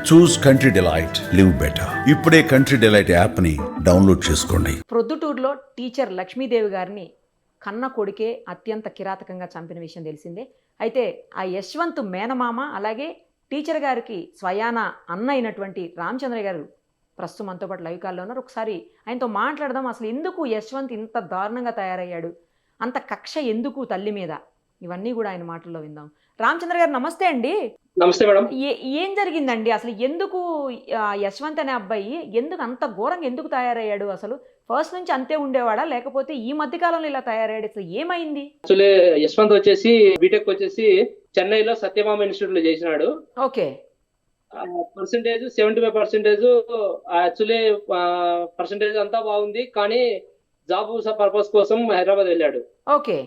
చూస్ country delight, live better. ఇప్పుడే country delight app ని download చేసుకోండి. ప్రొద్దుటూరులో టీచర్ లక్ష్మీదేవి గారిని కన్న కొడుకే అత్యంత కిరాతకంగా చంపిన విషయం తెలిసిందే. అయితే ఆ యశ్వంత్ మేనమామ అలాగే టీచర్ గారికి స్వయాన అన్న అయినటువంటి రామచంద్ర గారు ప్రస్తుతం మనతో పాటు లైవ్ కాల్లో ఉన్నారు. ఒకసారి ఆయనతో మాట్లాడదాం. అసలు ఎందుకు యశ్వంత్ ఇంత దారుణంగా తయారయ్యాడు, అంత కక్ష ఎందుకు తల్లి మీద, ఇవన్నీ కూడా ఆయన మాటల్లో విందాం. రామచంద్ర గారు నమస్తే అండి. నమస్తే మేడం. ఏం జరిగిందండి అసలు? ఎందుకు యశ్వంత్ అనే అబ్బాయి ఎందుకు అంత ఘోరంగా ఎందుకు తయారయ్యాడు? అసలు ఫస్ట్ నుంచి అంతే ఉండేవాడా, లేకపోతే ఈ మధ్య కాలంలో ఇలా తయారయ్యాడు? అసలు ఏమైంది? యాక్చువల్లీ యశ్వంత్ వచ్చేసి బీటెక్ వచ్చేసి చెన్నైలో సత్యభామ ఇన్స్టిట్యూట్ లో చేసినాడు. ఓకే. పర్సెంటేజ్ 75%. యాక్చువల్లీ పర్సెంటేజ్ అంతా బాగుంది, కానీ జాబ్ పర్పస్ కోసం హైదరాబాద్ వెళ్ళాడు. ఓకే.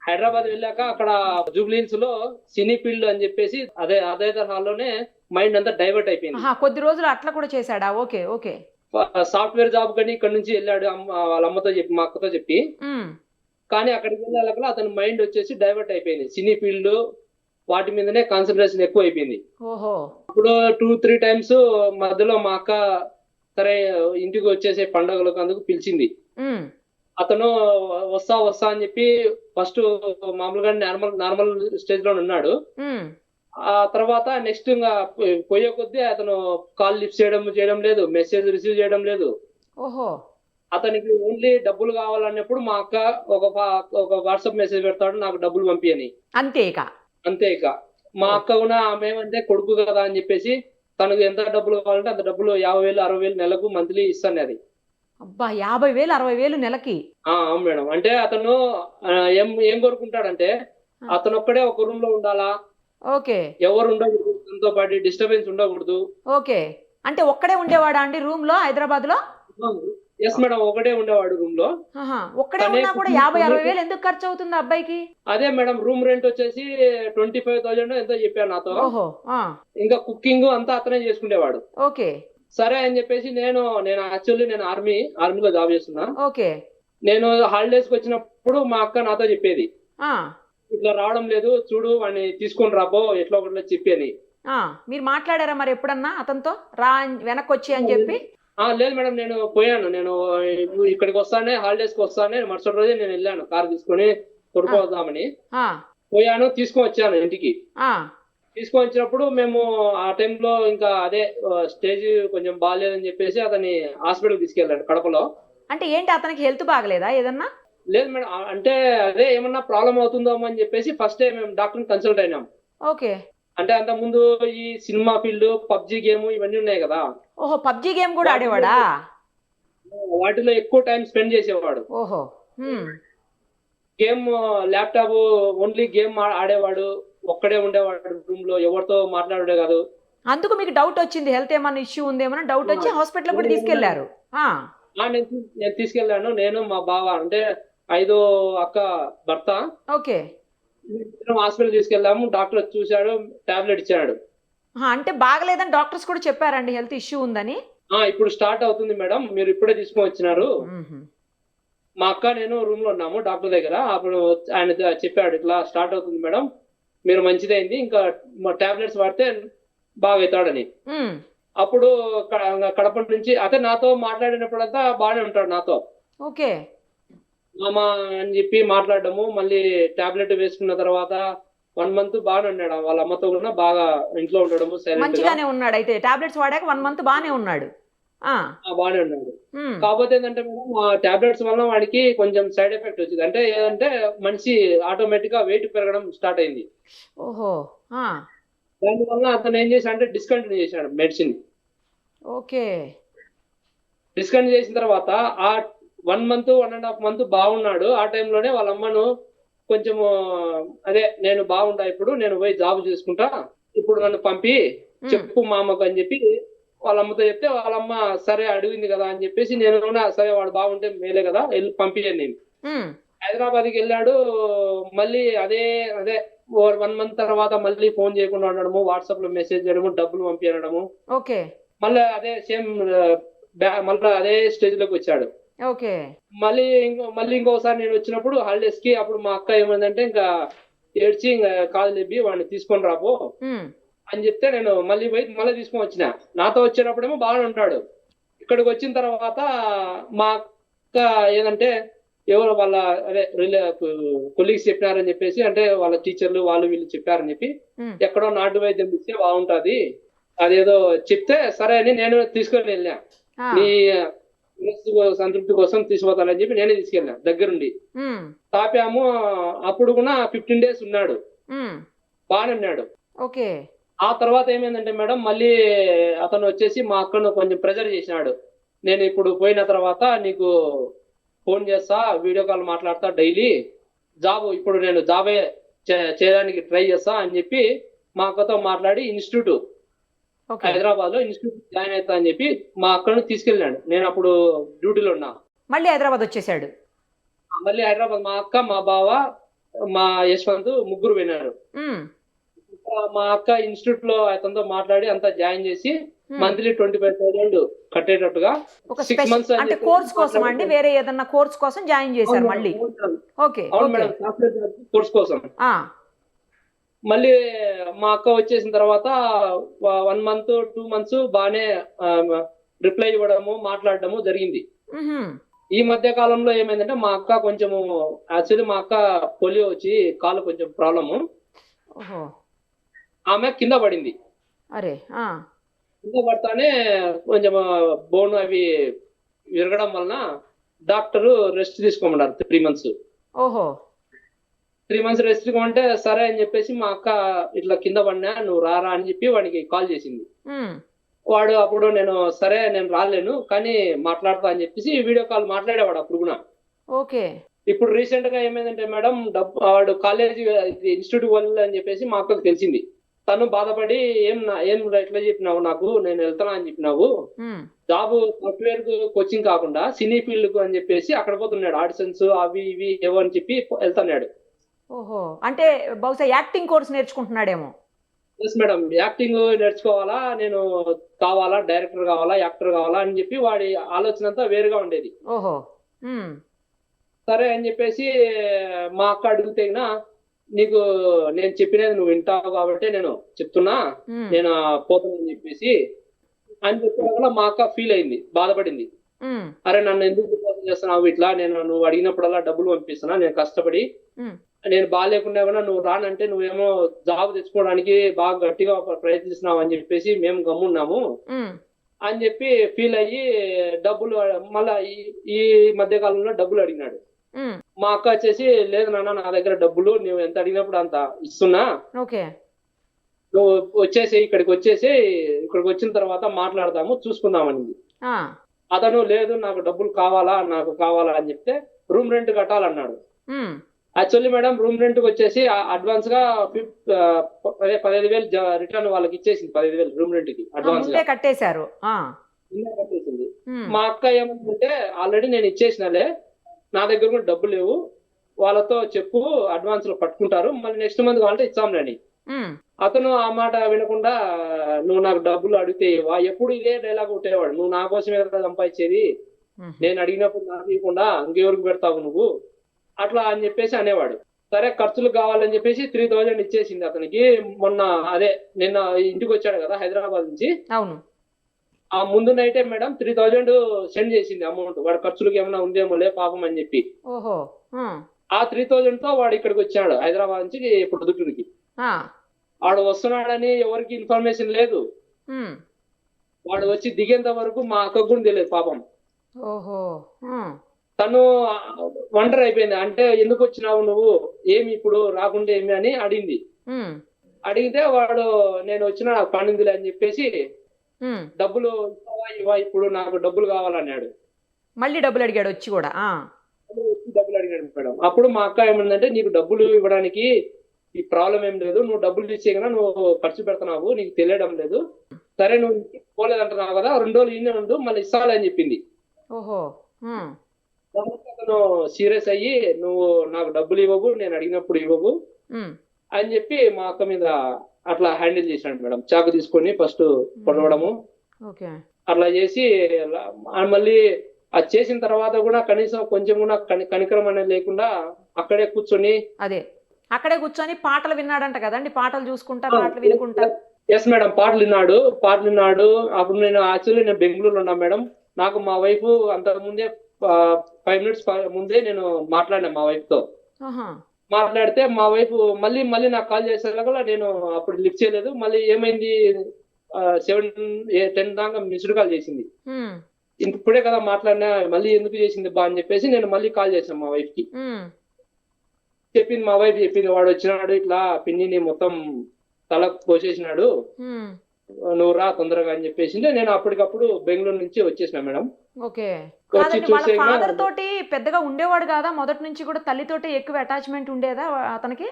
హైదరాబాద్ వెళ్ళాక అక్కడ జూబ్లీహిల్స్ లో సినీ ఫీల్డ్ అని చెప్పేసి అదే తరహాలోనే మైండ్ అంతా డైవర్ట్ అయిపోయింది. కొద్ది రోజులు అట్లా కూడా చేశాడా? Okay okay. సాఫ్ట్వేర్ జాబ్ కానీ ఇక్కడ నుంచి వెళ్ళాడు వాళ్ళ అమ్మతో చెప్పి, మా అక్కతో చెప్పి. కానీ అక్కడికి వెళ్ళాక అతని మైండ్ వచ్చేసి డైవర్ట్ అయిపోయింది. సినీ ఫీల్డ్ వాటి మీదనే కాన్సన్ట్రేషన్ ఎక్కువ అయిపోయింది. ఓహో. ఇప్పుడు 2-3 టైమ్స్ మధ్యలో మా అక్క సరే ఇంటికి వచ్చేసే పండుగలకు అందుకు పిలిచింది. అతను వస్తా అని చెప్పి ఫస్ట్ మామూలుగా నార్మల్ స్టేజ్ లో ఉన్నాడు. ఆ తర్వాత నెక్స్ట్ ఇంకా పోయే కొద్దీ అతను కాల్ లిఫ్ట్ చేయడం లేదు, మెసేజ్ రిసీవ్ చేయడం లేదు. ఓహో. అతనికి ఓన్లీ డబ్బులు కావాలన్నప్పుడు మా అక్క ఒక వాట్సాప్ మెసేజ్ పెడతాడు, నాకు డబ్బులు పంపి అని. అంతే ఇక మా అక్క కూడా మేమంటే కొడుకు కదా అని చెప్పేసి తనకు ఎంత డబ్బులు కావాలంటే అంత డబ్బులు 50,000-60,000 నెలకు మంత్లీ ఇస్తాను అది. అబ్బా, 50,000-60,000 నెలకి? అవును మేడం. అంటే అతను ఏం కోరుకుంటాడంటే అతను ఒక్కడే ఒక రూమ్ లో ఉండాలా. ఓకే. ఎవరు ఉండకూడదు, తనతో పాటు డిస్టర్బెన్స్ ఉండకూడదు. ఓకే. అంటే ఒక్కడే ఉండేవాడా అండి రూమ్ లో హైదరాబాద్ లో? ఎస్ మేడం, ఒకటే ఉండేవాడు రూమ్ లో. ఒక్కడే ఉన్నా కూడా 50,000-60,000 ఎందుకు ఖర్చు అవుతుంది అబ్బాయికి? అదే మేడం, రూమ్ రెంట్ వచ్చేసి 25,000 ఎంతో చెప్పాను నాతో. ఓహో. ఇంకా కుకింగ్ అంతా అతనే చేసుకునేవాడు. ఓకే. సరే అని చెప్పేసి నేను యాక్చువల్లీ నేను ఆర్మీలో జాబ్ చేస్తున్నా. ఓకే. నేను హాలిడేస్ కి వచ్చినప్పుడు మా అక్క నాతో చెప్పేది, ఇట్లా రావడం లేదు చూడు వాడిని తీసుకొని రాబో ఎట్లా ఒకటి చెప్పి అని. మీరు మాట్లాడారా మరి ఎప్పుడన్నా అతనితో రా వెనక్కి వచ్చి అని చెప్పి? లేదు మేడం, నేను పోయాను. నేను ఇక్కడికి వస్తానే హాలిడేస్ కి వస్తానే మరుసటి రోజే నేను వెళ్ళాను కార్ తీసుకొని తొడుకోవద్దామని. పోయాను, తీసుకొని వచ్చాను ఇంటికి. తీసుకొని వచ్చినప్పుడు మేము ఆ టైంలో ఇంకా అదే స్టేజ్ కొంచెం బాగాలేదని చెప్పేసి అతన్ని హాస్పిటల్ తీసుకెళ్ళాడు కడపలో. అంటే ఏంటి, అతనికి హెల్త్ బాగలేదా ఏదన్నా? లేదు మేడం, అంటే అదే ఏమన్నా ప్రాబ్లం అవుతుందో అని చెప్పేసి ఫస్ట్ మేము డాక్టర్ని కన్సల్ట్ అయినాం. ఓకే. అంటే అంత ముందు ఈ సినిమా ఫీల్డ్, పబ్జి గేమ్ ఇవన్నీ ఉన్నాయి కదా. ఓహో, పబ్జి గేమ్ కూడా ఆడేవాడా? వాటిలో ఎక్కువ టైం స్పెండ్ చేసేవాడు. ఓహో. గేమ్ ల్యాప్టాప్ ఓన్లీ గేమ్ ఆడేవాడు, ఒక్కడే ఉండేవాడు రూమ్ లో, ఎవరితో మాట్లాడే కాదు. అందుకు మీకు డౌట్ వచ్చింది, హెల్త్ ఏమన్నా ఇష్యూ ఉందేమో డౌట్ వచ్చి హాస్పిటల్ కూడా తీసుకెళ్లారు? నేను తీసుకెళ్లాను, నేను మా బావ అంటే 5వ అక్క భర్త. ఓకే. హాస్పిటల్ తీసుకెళ్లాము, డాక్టర్ చూశాడు, టాబ్లెట్ ఇచ్చాడు. అంటే బాగలేదని డాక్టర్స్ కూడా చెప్పారండి, హెల్త్ ఇష్యూ ఉందని? ఇప్పుడు స్టార్ట్ అవుతుంది మేడం, మీరు ఇప్పుడే తీసుకొని వచ్చినారు. మా అక్క నేను రూమ్ లో ఉన్నాము డాక్టర్ దగ్గర. అప్పుడు ఆయన చెప్పాడు, ఇట్లా స్టార్ట్ అవుతుంది మేడం, మీరు మంచిదైంది, ఇంకా టాబ్లెట్స్ వాడితే బాగా అవుతాడని. అప్పుడు కడప నుంచి అతను నాతో మాట్లాడినప్పుడంతా బాగానే ఉంటాడు నాతో. ఓకే. మామ అని చెప్పి మాట్లాడడము, మళ్ళీ టాబ్లెట్ వేసుకున్న తర్వాత 1 month బాగానే ఉన్నాడు. వాళ్ళ అమ్మతో కూడా బాగా ఇంట్లో ఉండడము, మంచిగానే ఉన్నాడు. అయితే టాబ్లెట్స్ వాడాక 1 month బాగానే ఉన్నాడు. బాగానే ఉన్నాడు. కాకపోతే ఏంటంటే మేడం, ఆ టాబ్లెట్స్ వల్ల వాడికి కొంచెం సైడ్ ఎఫెక్ట్ వచ్చింది. అంటే ఏదంటే మనిషి ఆటోమేటిక్ గా వెయిట్ పెరగడం స్టార్ట్ అయింది. ఓహో. దానివల్ల అతను ఏం చేశాడంటే డిస్కంటిన్యూ చేశాడు మెడిసిన్. ఓకే. డిస్కంటిన్యూ చేసిన తర్వాత ఆ 1 month 1.5 month బాగున్నాడు. ఆ టైంలోనే వాళ్ళ అమ్మను కొంచెము అదే నేను బాగుంటా, ఇప్పుడు నేను పోయి జాబ్ చేసుకుంటా, ఇప్పుడు నన్ను పంపి చెప్పు మామకు అని చెప్పి వాళ్ళ అమ్మతో చెప్తే, వాళ్ళ అమ్మ సరే అడిగింది కదా అని చెప్పేసి నేను కూడా సరే వాడు బాగుంటే మేలే కదా వెళ్ళి పంపించాను. నేను హైదరాబాద్కి వెళ్ళాడు. మళ్ళీ అదే 1 month తర్వాత మళ్ళీ ఫోన్ చేయకుండా ఉండడము, వాట్సాప్ లో మెసేజ్ చేయడము, డబ్బులు పంపించడము. ఓకే. మళ్ళీ అదే సేమ్ మళ్ళీ అదే స్టేజ్ లోకి వచ్చాడు. ఓకే. మళ్ళీ ఇంకోసారి నేను వచ్చినప్పుడు హాలిడేస్ కి, అప్పుడు మా అక్క ఏమైందంటే ఇంకా ఏడ్చి ఇంకా కాదు లేపి వాడిని తీసుకొని రాబో అని చెప్తే నేను మళ్ళీ పోయి మళ్ళీ తీసుకొని వచ్చిన. నాతో వచ్చేటప్పుడేమో బాగానే ఉంటాడు. ఇక్కడికి వచ్చిన తర్వాత మా అక్క ఏదంటే ఎవరు వాళ్ళ అదే కొలీగ్స్ చెప్పినారని చెప్పేసి, అంటే వాళ్ళ టీచర్లు వాళ్ళు వీళ్ళు చెప్పారని చెప్పి ఎక్కడో నాటు వైద్యం ఇస్తే బాగుంటది అదేదో చెప్తే సరే అని నేను తీసుకొని వెళ్ళా. నీ సంతృప్తి కోసం తీసుకుపోతానని చెప్పి నేనే తీసుకెళ్ళా దగ్గరుండి. తాపాము. అప్పుడు కూడా 15 days ఉన్నాడు, బాగానే ఉన్నాడు. ఓకే. ఆ తర్వాత ఏమైందంటే మేడం, మళ్ళీ అతను వచ్చేసి మా అక్కను కొంచెం ప్రెజర్ చేసినాడు. నేను ఇప్పుడు పోయిన తర్వాత నీకు ఫోన్ చేస్తా, వీడియో కాల్ మాట్లాడతా డైలీ, జాబ్ ఇప్పుడు నేను జాబే చేయడానికి ట్రై చేస్తా అని చెప్పి మా అక్కతో మాట్లాడి హైదరాబాద్ లో ఇన్స్టిట్యూట్ జాయిన్ అవుతా అని చెప్పి మా అక్కను తీసుకెళ్ళాడు. నేను అప్పుడు డ్యూటీలో ఉన్నా. మళ్ళీ హైదరాబాద్ వచ్చేసాడు. మళ్ళీ హైదరాబాద్ మా అక్క, మా బావ, మా యశ్వంత్ ముగ్గురు పోయినారు. మా అక్క ఇన్స్టిట్యూట్ లో అతనితో మాట్లాడి అంతా జాయిన్ చేసి మంత్లీ 25,000 కట్టేటట్టుగా 6 months అంటే కోర్స్ కోసం అండి, వేరే ఏదన్నా కోర్స్ కోసం జాయిన్ చేశారు మళ్ళీ? ఓకే. అవును మేడం, కోర్స్ కోసం. మళ్ళీ మా అక్క వచ్చేసిన తర్వాత 1 month 2 months బాగానే రిప్లై ఇవ్వడము మాట్లాడడము జరిగింది. ఈ మధ్య కాలంలో ఏమైందంటే మా అక్క కొంచెము యాక్చువల్లీ మా అక్క పోలియో వచ్చి కాలు కొంచెం ప్రాబ్లము, ఆమె కింద పడింది. అరే. కింద పడతానే కొంచెం బోన్ అవి విరగడం వలన డాక్టరు రెస్ట్ తీసుకోమన్నారు 3 months. ఓహో. 3 months రెస్ట్ తీసుకోమంటే సరే అని చెప్పేసి మా అక్క ఇట్లా కింద పడినా నువ్వు రారా అని చెప్పి వాడికి కాల్ చేసింది. వాడు అప్పుడు నేను సరే నేను రాలేను కానీ మాట్లాడతా అని చెప్పేసి వీడియో కాల్ మాట్లాడేవాడు అప్పుడు కూడా. ఓకే. ఇప్పుడు రీసెంట్ గా ఏమైందంటే మేడం, వాడు కాలేజీ ఇన్స్టిట్యూట్ వాళ్ళు అని చెప్పేసి మా అక్కకు తెలిసింది. తను బాధపడి ఏం ఎట్లా చెప్పినావు నాకు, నేను వెళ్తానా అని చెప్పినావు, జాబ్ సాఫ్ట్వేర్ కోచింగ్ కాకుండా సినీ ఫీల్డ్ కు అని చెప్పేసి అక్కడ పోతున్నాడు, ఆడిషన్స్ అవి ఇవి ఏవో అని చెప్పి వెళ్తున్నాడు. ఓహో, అంటే బహుశా యాక్టింగ్ కోర్స్ నేర్చుకుంటున్నాడేమో. ఎస్ మేడం, యాక్టింగ్ నేర్చుకోవాలా, నేను కావాలా, డైరెక్టర్ కావాలా, యాక్టర్ కావాలా అని చెప్పి వాడి ఆలోచన అంతా వేరుగా ఉండేది. ఓహో. సరే అని చెప్పేసి మా అక్క అడిగితే నీకు నేను చెప్పినది నువ్వు వింటావు కాబట్టి నేను చెప్తున్నా, నేను పోతానని చెప్పేసి అని చెప్పిన మా అక్క ఫీల్ అయింది, బాధపడింది. అరే నన్ను ఎందుకు చేస్తున్నావు ఇట్లా, నువ్వు అడిగినప్పుడల్లా డబ్బులు పంపిస్తున్నా, నేను కష్టపడి నేను బాగాలేకుండా కూడా నువ్వు రానంటే నువ్వేమో జాబ్ తెచ్చుకోవడానికి బాగా గట్టిగా ప్రయత్నిస్తున్నావు అని చెప్పేసి మేము గమ్మున్నాము అని చెప్పి ఫీల్ అయ్యి డబ్బులు మళ్ళా ఈ మధ్య కాలంలో డబ్బులు అడిగినాడు. మా అక్క వచ్చేసి లేదు నాన్న నా దగ్గర డబ్బులు నువ్వు ఎంత అడిగినప్పుడు అంత ఇస్తున్నా, నువ్వు ఇక్కడికి వచ్చిన తర్వాత మాట్లాడదాము చూసుకుందామని. అతను లేదు నాకు డబ్బులు కావాలా అని చెప్తే రూమ్ రెంట్ కట్టాలన్నాడు. యాక్చువల్లీ మేడం రూమ్ రెంట్ వచ్చేసి అడ్వాన్స్ గా 15,000 రిటర్న్ వాళ్ళకి ఇచ్చేసింది. 15,000 రూమ్ రెంట్ కి అడ్వాన్స్ గా కట్టేశారు. కట్టేసింది. మా అక్క ఏమంటే ఆల్రెడీ నేను ఇచ్చేసినాలే, నా దగ్గర కూడా డబ్బులు లేవు, వాళ్ళతో చెప్పు అడ్వాన్స్ లో పట్టుకుంటారు, మళ్ళీ నెక్స్ట్ మంత్ కావాలంటే ఇచ్చాంలేని. అతను ఆ మాట వినకుండా నువ్వు నాకు డబ్బులు అడిగితే ఎప్పుడు ఇదే డైలాగ్ కొట్టేవాడు, నువ్వు నా కోసమే కదా సంపాదించేది, నేను అడిగినప్పుడు నాకు ఇవ్వకుండా ఇంకెవరికి పెడతావు నువ్వు అట్లా అని చెప్పేసి అనేవాడు. సరే ఖర్చులు కావాలని చెప్పేసి 3,000 ఇచ్చేసింది అతనికి. మొన్న నిన్న ఇంటికి వచ్చాడు కదా హైదరాబాద్ నుంచి, అవును, ఆ ముందు నైటే మేడం 3,000 సెండ్ చేసింది అమౌంట్, వాడు ఖర్చులకు ఏమైనా ఉందేమో లే పాపం అని చెప్పి. ఆ 3,000 తో వాడు ఇక్కడికి వచ్చాడు హైదరాబాద్ నుంచి పొద్దుటూరికి. వాడు వస్తున్నాడని ఎవరికి ఇన్ఫర్మేషన్ లేదు. వాడు వచ్చి దిగేంత వరకు మా అక్కకు కూడా తెలియదు పాపం. తను వండర్ అయిపోయింది. అంటే ఎందుకు వచ్చినావు నువ్వు, ఏమి ఇప్పుడు రాకుంటే ఏమి అని అడిగింది. అడిగితే వాడు నేను వచ్చిన నాకు పనిందిలే అని చెప్పేసి డబ్బులు ఇవ్వా ఇప్పుడు నాకు డబ్బులు కావాలన్నాడు. మళ్ళీ డబ్బులు అడిగాడు వచ్చి కూడా. డబ్బులు అడిగాడు మేడం. అప్పుడు మా అక్క ఏమందంటే నీకు డబ్బులు ఇవ్వడానికి ఈ ప్రాబ్లం ఏం లేదు, నువ్వు డబ్బులు ఇచ్చే కదా నువ్వు ఖర్చు పెడుతున్నావు, నీకు తెలియడం లేదు, సరే నువ్వు పోలేదంటున్నావు కదా 2 రోజులు ఇన్నే ఉండు మళ్ళీ ఇస్తాలే అని చెప్పింది. అతను సీరియస్ అయ్యి నువ్వు నాకు డబ్బులు ఇవ్వవు, నేను అడిగినప్పుడు ఇవ్వవు అని చెప్పి మా అక్క మీద అట్లా హ్యాండిల్ చేశాడు మేడం. చాకు తీసుకొని ఫస్ట్ పొడవడము అట్లా చేసి మళ్ళీ అది చేసిన తర్వాత కూడా కనీసం కొంచెం కూడా కనికరం అనేది లేకుండా అక్కడే కూర్చొని పాటలు విన్నాడంట కదండి, పాటలు చూసుకుంటా పాటలు వినుకుంటా. ఎస్ మేడం, పాటలు విన్నాడు. అప్పుడు నేను యాక్చువల్లీ నేను బెంగళూరులో ఉన్నా మేడం. నాకు మా వైఫ్ అంతకు ముందే 5 minutes ముందే నేను మాట్లాడినా మా వైఫ్ తో. ఆహా. మాట్లాడితే మా వైఫ్ మళ్ళీ నాకు కాల్ చేసేలా కూడా నేను అప్పుడు లిఫ్ట్ చేయలేదు. మళ్ళీ ఏమైంది 7-10 దాకా మిస్డ్ కాల్ చేసింది. ఉమ్, ఇప్పుడే కదా మాట్లాడినా, మళ్ళీ ఎందుకు చేసింది బా అని చెప్పేసి నేను మళ్ళీ కాల్ చేశాను మా వైఫ్ కి. ఉమ్, చెప్పింది మా వైఫ్ చెప్పింది, వాడు వచ్చినాడు ఇట్లా పిన్నిని మొత్తం తల కోసేసినాడు, ఉమ్. నువ్వు రా తొందరగా అని చెప్పేసి నేను అప్పటికప్పుడు బెంగళూరు నుంచి వచ్చేసిన మేడం. ఓకే. వచ్చి కాదండి, వాళ్ళ చూసే ఫాదర్ తోటి పెద్దగా ఉండేవాడు కాదా? మొదటి నుంచి కూడా తల్లితోటి ఎక్కువ అటాచ్మెంట్ ఉండేదా అతనికి?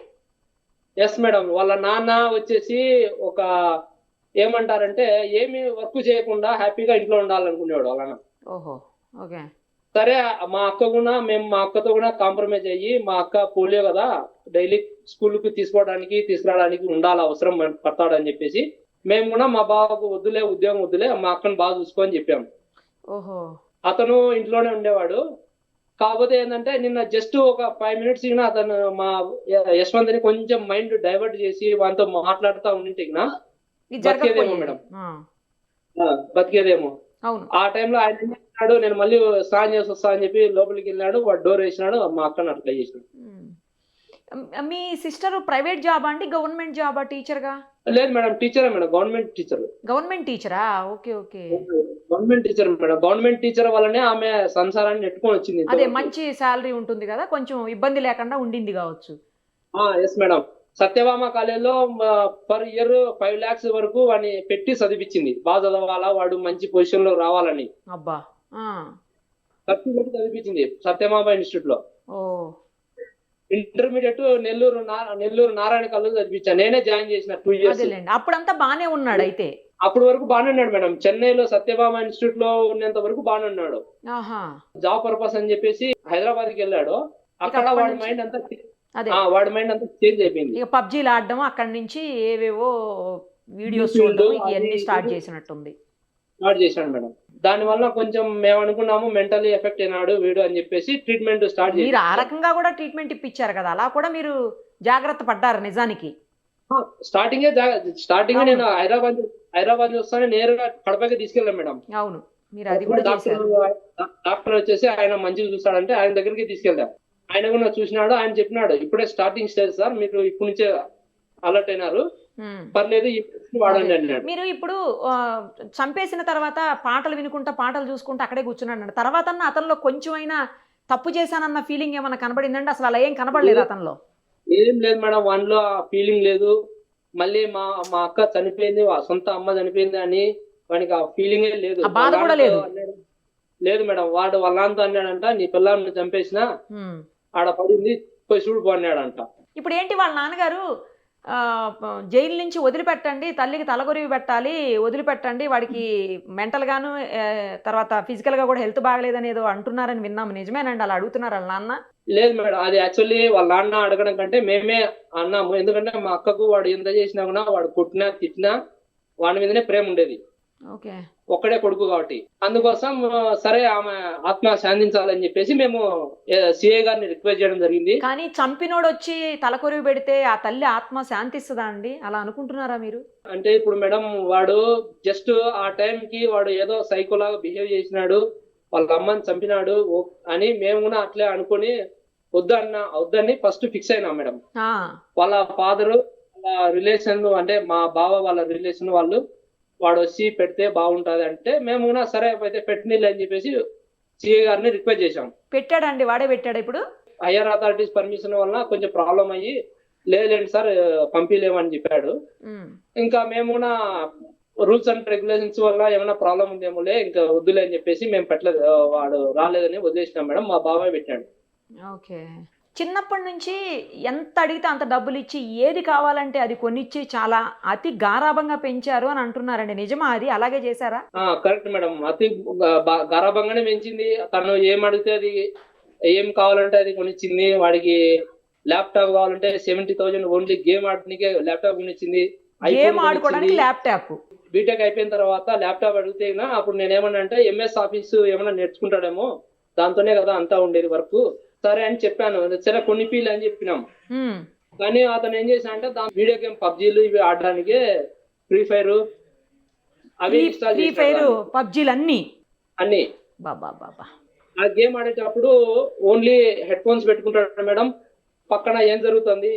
ఎస్ మేడం, వాళ్ళ నాన్న వచ్చేసి ఒక ఏమంటారంటే ఏమి వర్క్ చేయకుండా హ్యాపీగా ఇంట్లో ఉండాలనుకునేవాడు వాళ్ళ నాన్న. ఓహో. ఓకే. సరే మా అక్కతో కూడా కాంప్రమైజ్ అయ్యి, మా అక్క పోలియో కదా, డైలీ స్కూల్ కి తీసుకురావడానికి ఉండాలి, అవసరం పడతాడని చెప్పేసి మేము కూడా మా బావకు వద్దులే, ఉద్యోగం వద్దులే, మా అక్కను బాగా చూసుకోని చెప్పాము. ఓహో. అతను ఇంట్లోనే ఉండేవాడు. కాకపోతే ఏంటంటే నిన్న జస్ట్ ఒక 5 minutes అతను మా యశ్వంత్ని కొంచెం మైండ్ డైవర్ట్ చేసి వాటితో మాట్లాడుతూ ఉండింటే ఇది బతికేదేమో జరగకపోయేది. మేడం, ఆ, బతికేదేమో. అవును. ఆ టైంలో ఆయన ఏం చేస్తున్నాడు, నేను మళ్ళీ స్నానం చేసి వస్తా అని చెప్పి లోపలికి వెళ్ళాడు. వాడు డోర్ వేసినాడు, మా అక్కను అట్లా చేసినాడు. ఉమ్. మీ సిస్టర్ ప్రైవేట్ జాబా అండి, గవర్నమెంట్ జాబా టీచర్గా? లేదు మేడం, టీచరే మేడం, గవర్నమెంట్ టీచర్. గవర్నమెంట్ టీచరా? Okay okay. Government teacher madam. Government teacher వల్లనే ఆమె సంసారాన్ని నెట్టుకొని వచ్చింది. అదే మంచి శాలరీ ఉంటుంది కదా, కొంచెం ఇబ్బంది లేకుండా ఉండింది కావచ్చు. Yes madam. సత్యభామ కాలేజీలో పర్ ఇయర్ 5 lakhs వరకు వాడిని పెట్టి చదివించింది. బాగా చదవాలా, వాడు మంచి పొజిషన్ లో రావాలని అబ్బా. ఆ. ఖర్చు పెట్టి చదివించింది సత్యభామ ఇన్స్టిట్యూట్ లో. ఓ. ఇంటర్మీడియట్ నెల్లూరు నారాయణ కాలేజ్ చదివించాను, నేనే జాయిన్ చేసిన 2 years. అదేలేండి, అప్పుడంతా బానే ఉన్నాడు అయితే. అప్పటి వరకు బాగానే ఉన్నాడు మేడం. చెన్నైలో సత్యభామ ఇన్స్టిట్యూట్ లో ఉన్నంత వరకు బాగానే ఉన్నాడు. ఆహా. జాబ్ పర్పస్ అని చెప్పేసి హైదరాబాద్ కి వెళ్ళాడు. అక్కడ అప్పటి వాడి నుంచి- మైండ్ అంతా అదే వాడి మైండ్ అంతా చేంజ్ అయిపోయింది. ఇక పబ్జీలు ఆడడం, అక్కడి నుంచి ఏవేవో వీడియోస్ YouTube చూడడం, అది ఇవన్నీ స్టార్ట్ ఇది చేసినట్టుంది. స్టార్ట్ చేశాడు మేడం. దాని వల్ల కొంచెం మేము అనుకున్నాము మెంటల్లీ ఎఫెక్ట్ అయినాడు వీడు అని చెప్పేసి ట్రీట్మెంట్ స్టార్ట్ మీరు ఆ చేశారు. రకంగా కూడా ట్రీట్మెంట్ ఇప్పించారు కదా, అలా కూడా మీరు జాగ్రత్త పడ్డారు నిజానికి. స్టార్టింగ్ నేను హైదరాబాద్ వస్తానే నేరుగా కడపకి తీసుకెళ్ళాను మేడం. అవును, మీరు అది కూడా చేశారు. డాక్టర్ వచ్చేసి ఆయన మంచిగా చూస్తాడంటే ఆయన దగ్గరికి తీసుకెళ్ళాం. ఆయన కూడా చూసినాడు. ఆయన చెప్పినాడు, ఇప్పుడే స్టార్టింగ్ స్టేజ్ సార్, మీరు ఇప్పటి నుంచే అలర్ట్ అయినారు, ఉమ్. పర్లేదు వాడండి అన్నాడు. మీరు ఇప్పుడు చంపేసిన తర్వాత పాటలు వినుకుంటా, పాటలు చూసుకుంటా అక్కడే కూర్చున్నాడు. తర్వాత అతనిలో కొంచెమైనా తప్పు చేశానన్న ఫీలింగ్ ఏమన్నా కనబడిందండి? అసలు అలా ఏం కనబడలేదు అతనిలో. ఏం లేదు మేడం, వానిలో ఫీలింగ్ లేదు. మళ్ళీ మా అక్క చనిపోయింది, సొంత అమ్మ చనిపోయింది అని వానికి ఆ ఫీలింగే లేదు. ఆ బాధ కూడా లేదు. లేదు మేడం, వాడు వాళ్ళ నాన్నతో అన్నాడంట, నీ పిల్లల్ని చంపేసిన ఆడ పడింది, పోయి చూడు అన్నాడంట. ఇప్పుడు ఏంటి వాళ్ళ నాన్నగారు జైలు నుంచి వదిలిపెట్టండి, తల్లికి తలగొరివి పెట్టాలి, వదిలిపెట్టండి, వాడికి మెంటల్ గాను తర్వాత ఫిజికల్ గా కూడా హెల్త్ బాగలేదని ఏదో అంటున్నారని విన్నాము. నిజమేనండి అలా అడుగుతున్నారు వాళ్ళ నాన్న? లేదు మేడం, అది యాక్చువల్లీ వాళ్ళ నాన్న అడగడం కంటే మేమే అన్నాము. ఎందుకంటే మా అక్కకు వాడు ఎంత చేసినా కూడా, వాడు కొట్టినా తిట్టినా వాడి మీదనే ప్రేమ ఉండేది. ఓకే. ఒక్కడే కొడుకు కాబట్టి అందుకోసం సరే ఆమె ఆత్మ శాంతించాలని చెప్పేసి మేము సిఐ గారిని రిక్వెస్ట్ చేయడం జరిగింది. కానీ చంపినోడు వచ్చి తలకొరివి పెడితే ఆ తల్లి ఆత్మ శాంతిస్తుందా అండి? అలా అనుకుంటున్నారా మీరు? అంటే ఇప్పుడు మేడం, వాడు జస్ట్ ఆ టైంకి వాడు ఏదో సైకోలాగా బిహేవ్ చేసినాడు, వాళ్ళ అమ్మని చంపినాడు అని మేము కూడా అట్లే అనుకుని వద్దని ఫస్ట్ ఫిక్స్ అయినా మేడం. వాళ్ళ ఫాదరు వాళ్ళ రిలేషన్ అంటే మా బావ వాళ్ళ రిలేషన్ వాడు వచ్చి పెడితే బాగుంటది అంటే మేము కూడా సరే అయితే పెట్టినీళ్ళు అని చెప్పేసి సిఐ గారిని రిక్వెస్ట్ చేశాం. పెట్టాడండి, వాడే పెట్టాడు. ఇప్పుడు హయ్యర్ అథారిటీస్ పర్మిషన్ వల్ల కొంచెం ప్రాబ్లం అయ్యి లేదండి సార్ పంపిలేమని చెప్పాడు. ఇంకా మేము కూడా రూల్స్ అండ్ రెగ్యులేషన్స్ వల్ల ఏమైనా ప్రాబ్లం ఉందేమోలే, ఇంకా వద్దులే అని చెప్పేసి మేము పెట్టలేదు, వాడు రాలేదని వదిలేసినాం మేడం. మా బాబాయ్ పెట్టాడు. ఓకే. చిన్నప్పటి నుంచి ఎంత అడిగితే అంత డబ్బులు ఇచ్చి ఏది కావాలంటే అది కొనిచ్చి చాలా అతి గారాబంగా పెంచారు అని అంటున్నారండి. నిజమా అది? అలాగే చేశారా? కరెక్ట్ మేడం, అతి గారాబంగానే పెంచింది. తను ఏం అడిగితే అది, ఏం కావాలంటే అది కొనిచ్చింది. వాడికి ల్యాప్టాప్ కావాలంటే 70,000 ఓన్లీ గేమ్ ఆడటానికే ల్యాప్టాప్ కొనిచ్చింది. గేమ్ ఆడుకోవడానికి ల్యాప్టాప్. బీటెక్ అయిపోయిన తర్వాత ల్యాప్టాప్ అడిగితే అప్పుడు నేనేమన్నా అంటే ఎంఎస్ ఆఫీస్ ఏమన్నా నేర్చుకుంటాడేమో, దాంతోనే కదా అంతా ఉండేది వర్క్, సరే అని చెప్పాను. సరే కొన్ని పీలు అని చెప్పినాం. కానీ అతను ఏం చేశా అంటే వీడియో గేమ్ పబ్జీలు ఇవి ఆడడానికే ఫ్రీ ఫైర్ అవి ఇన్స్టాల్ ఫ్రీ ఫైర్ చేసి పబ్జీలు అన్నీ అన్ని. బాబా బాబా. ఆ గేమ్ ఆడేటప్పుడు ఓన్లీ హెడ్ ఫోన్స్ పెట్టుకుంటాడు మేడం. పక్కన ఏం జరుగుతుంది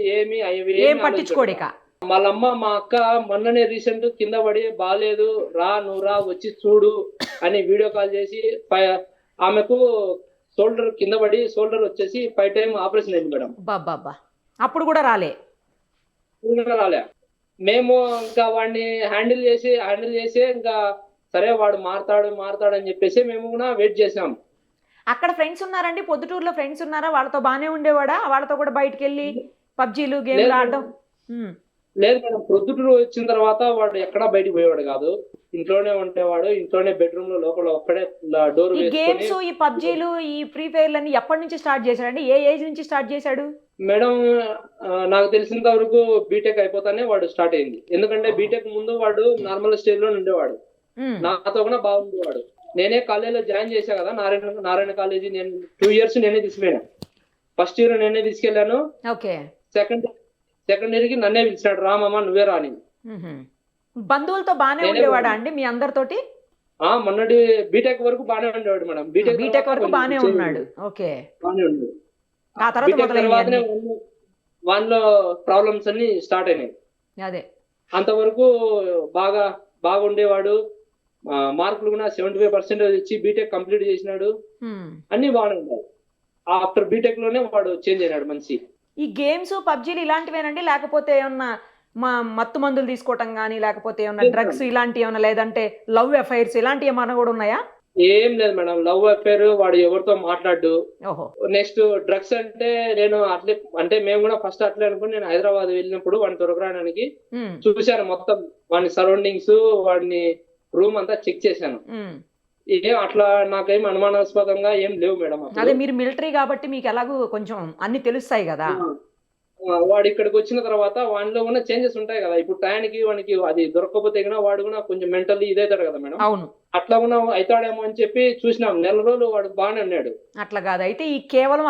అవి ఏం పట్టించుకోడు ఇక. వాళ్ళమ్మ మా అక్క మొన్ననే రీసెంట్ కింద పడి బాగాలేదు నువ్వు రా వచ్చి చూడు అని వీడియో కాల్ చేసి ఆమెకు షోల్డర్ కింద పడి షోల్డర్ వచ్చేసి 5 టైం ఆపరేషన్ అయింది మేడం. బాబా అప్పుడు కూడా రాలే. రాలే. మేము ఇంకా వాడిని హ్యాండిల్ చేసి ఇంకా సరే వాడు మారతాడు అని చెప్పేసి మేము కూడా వెయిట్ చేసాం. అక్కడ ఫ్రెండ్స్ ఉన్నారండి, పొద్దుటూరులో ఫ్రెండ్స్ ఉన్నారా? వాళ్ళతో బాగానే ఉండేవాడా? వాళ్ళతో కూడా బయటకు వెళ్ళి పబ్జీలు గేమ్లు ఆడడం? లేదు మేడం, ప్రొద్దుటూరు వచ్చిన తర్వాత వాడు ఎక్కడా బయటకు పోయేవాడు కాదు, ఇంట్లోనే ఉండేవాడు. ఇంట్లోనే బెడ్రూమ్ లో లోపల ఒక్కడే డోర్ ఈ గేమ్స్, ఈ పబ్జీలు, ఈ ఫ్రీ ఫైర్ అన్ని ఎప్పటి నుంచి స్టార్ట్ చేశాడండి? ఏ ఏజ్ నుంచి స్టార్ట్ చేశాడు మేడం? నాకు తెలిసినంత వరకు బీటెక్ అయిపోతానే వాడు స్టార్ట్ అయింది. ఎందుకంటే బీటెక్ ముందు వాడు నార్మల్ స్టేజ్ లో ఉండేవాడు, నాతో కూడా బాగుండేవాడు. నేనే కాలేజీలో జాయిన్ చేశా కదా, నారాయణ కాలేజీ. నేను 2 years నేనే తీసుకుపోయినా. ఫస్ట్ ఇయర్ నేనే తీసుకెళ్లాను. ఓకే. సెకండ్ ఇయర్ కి నన్నే పిలిచినాడు, రామమ్మ నువ్వే రాని. బంధువులతో బానే ఉండేవాడా అండి మీ అందరితోటి? మొన్నటి బీటెక్ వరకు బానే ఉండేవాడు మేడం. బీటెక్ వరకు బానే ఉన్నాడు. ఓకే. బానే ఉన్నాడు. ఆ తర్వాతనే వాళ్ళలో ప్రాబ్లమ్స్ అన్ని స్టార్ట్ అయినాయి. అదే అంతవరకు బాగా ఉండేవాడు. మార్కులు కూడా 75% ఇచ్చి బీటెక్ కంప్లీట్ చేసినాడు. అన్ని బాగానే ఉన్నాయి. ఆఫ్టర్ బీటెక్ లోనే వాడు చేంజ్ అయినాడు మనిషి. ఈ గేమ్స్ పబ్జీలు ఇలాంటివేనండి, లేకపోతే ఏమన్నా మత్తు మందులు తీసుకోవటం కానీ, లేకపోతే ఏమన్నా డ్రగ్స్ ఇలాంటివి ఏమన్నా, లేదంటే లవ్ అఫైర్స్ ఇలాంటివి ఏమన్నా కూడా ఉన్నాయా? ఏం లేదు మేడం, లవ్ అఫైర్ వాడు ఎవరితో మాట్లాడు. ఓహో. నెక్స్ట్ డ్రగ్స్ అంటే నేను అట్లే అంటే మేము కూడా ఫస్ట్ అట్లే అనుకుని నేను హైదరాబాద్ వెళ్ళినప్పుడు వాడిని దొరకడానికి చూశాను. మొత్తం వాడిని సరౌండింగ్స్, వాడిని రూమ్ అంతా చెక్ చేశాను. ఏం అట్లా నాకేం అనుమానాస్పదంగా ఏం లేవు మేడం. అదే మీరు మిలిటరీ కాబట్టి మీకు ఎలాగూ కొంచెం అన్ని తెలుస్తాయి కదా. వాడు ఇక్కడికి వచ్చిన తర్వాత వాడిలో ఉన్న చేంజెస్ ఉంటాయి కదా. ఇప్పుడు టయానికి వానికి అది దొరకకపోతే కూడా వాడు కూడా కొంచెం మెంటల్లీ ఇదవుతాడు కదా మేడం. అవును. అట్లా కూడా అవుతాడేమో అని చెప్పి చూసినాం. 4 రోజులు వాడు బాగానే ఉన్నాడు. అట్లా కాదు అయితే ఈ కేవలం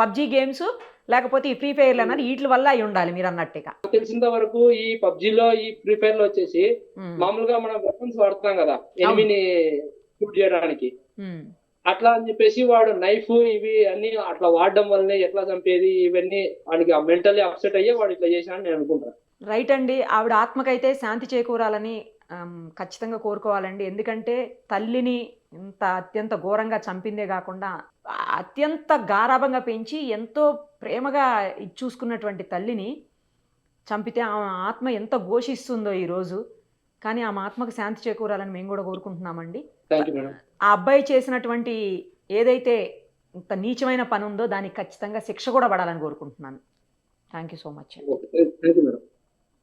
పబ్జీ గేమ్స్ లేకపోతే ఈ ఫ్రీ ఫైర్ అన్నది వీటి వల్ల అయి ఉండాలి మీరు అన్నట్టుగా. తెలిసినంత వరకు ఈ పబ్జీలో, ఈ ఫ్రీ ఫైర్ లో వచ్చేసి మామూలుగా మనం వెపన్స్ వాడుతాం కదా ఎనిమిని షూట్ చేయడానికి. అట్లా అని చెప్పేసి వాడు నైఫ్ ఇవి అన్ని అట్లా వాడడం వల్లనే ఎట్లా చంపేది ఇవన్నీ వాడికి మెంటల్లీ అప్సెట్ అయ్యే వాడు ఇట్లా చేశానని నేను అనుకుంటాను. రైట్ అండి. ఆవిడ ఆత్మకైతే శాంతి చేకూరాలని ఖచ్చితంగా కోరుకోవాలండి. ఎందుకంటే తల్లిని ఇంత అత్యంత ఘోరంగా చంపిందే కాకుండా అత్యంత గారాభంగా పెంచి ఎంతో ప్రేమగా చూసుకున్నటువంటి తల్లిని చంపితే ఆమె ఆత్మ ఎంత ఘోషిస్తుందో ఈరోజు. కానీ ఆమె ఆత్మకు శాంతి చేకూరాలని మేము కూడా కోరుకుంటున్నామండి. ఆ అబ్బాయి చేసినటువంటి ఏదైతే ఇంత నీచమైన పని ఉందో దానికి ఖచ్చితంగా శిక్ష కూడా పడాలని కోరుకుంటున్నాను. Thank you so much.